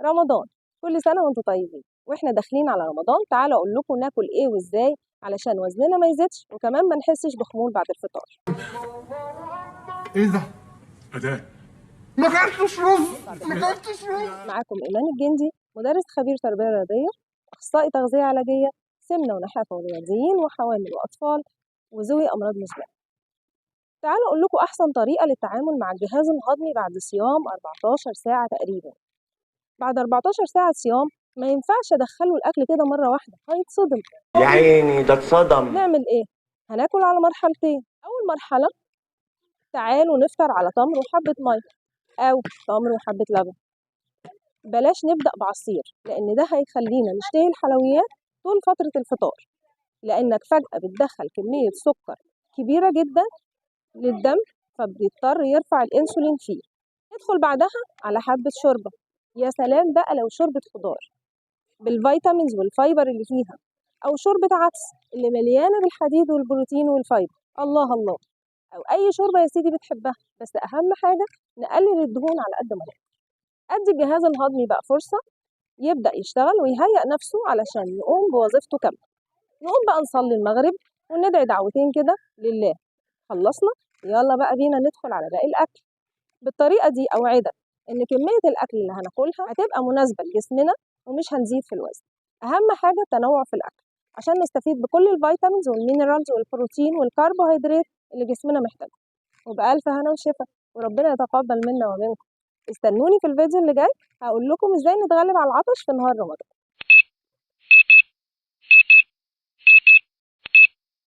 رمضان، كل سنة وانتم طيبين. واحنا داخلين على رمضان تعالوا اقول لكم ناكل ايه وازاي علشان وزننا ما يزيدش وكمان ما نحسش بخمول بعد الفطار. ايه ده؟ أداء ما كلتش رز. معاكم ايمان الجندي، مدرس خبير تربية رياضية، اخصائي تغذية علاجية، سمنة ونحافة ورياضيين وحوامل واطفال وذوي امراض مزمنة. تعالوا اقول لكم احسن طريقة للتعامل مع الجهاز الهضمي بعد صيام 14 ساعة تقريبا. بعد 14 ساعة صيام ما ينفعش ادخله الاكل كده مرة واحدة، هيتصدم. يا عيني ده اتصدم. نعمل ايه؟ هناكل على مرحلتين. اول مرحلة تعالوا نفطر على تمر وحبة مية او تمر وحبة لبن. بلاش نبدأ بعصير لان ده هيخلينا نشتهي الحلويات طول فترة الفطار، لانك فجأة بتدخل كمية سكر كبيرة جدا للدم فبيضطر يرفع الانسولين فيه. ندخل بعدها على حبة شوربة، يا سلام بقى لو شوربة خضار بالفيتامينز والفايبر اللي فيها، أو شوربة عدس اللي مليانة بالحديد والبروتين والفايبر. الله الله، أو أي شوربة يا سيدي بتحبها، بس أهم حاجة نقلل الدهون على قد ما نقدر. أدي الجهاز الهضمي بقى فرصة يبدأ يشتغل ويهيئ نفسه علشان يقوم بوظيفته كاملة. نقوم بقى نصلي المغرب وندعي دعوتين كده لله. خلصنا، يلا بقى بينا ندخل على باقي الأكل. بالطريقة دي أوعدك إن كمية الأكل اللي هناكلها هتبقى مناسبة لجسمنا ومش هنزيد في الوزن. أهم حاجة التنوع في الأكل عشان نستفيد بكل الفيتامينز والمينرالز والبروتين والكربوهيدرات اللي جسمنا محتاجها. وبألف هنا وشفا، وربنا يتقبل منا ومنكم. استنوني في الفيديو اللي جاي هقول لكم ازاي نتغلب على العطش في نهار رمضان.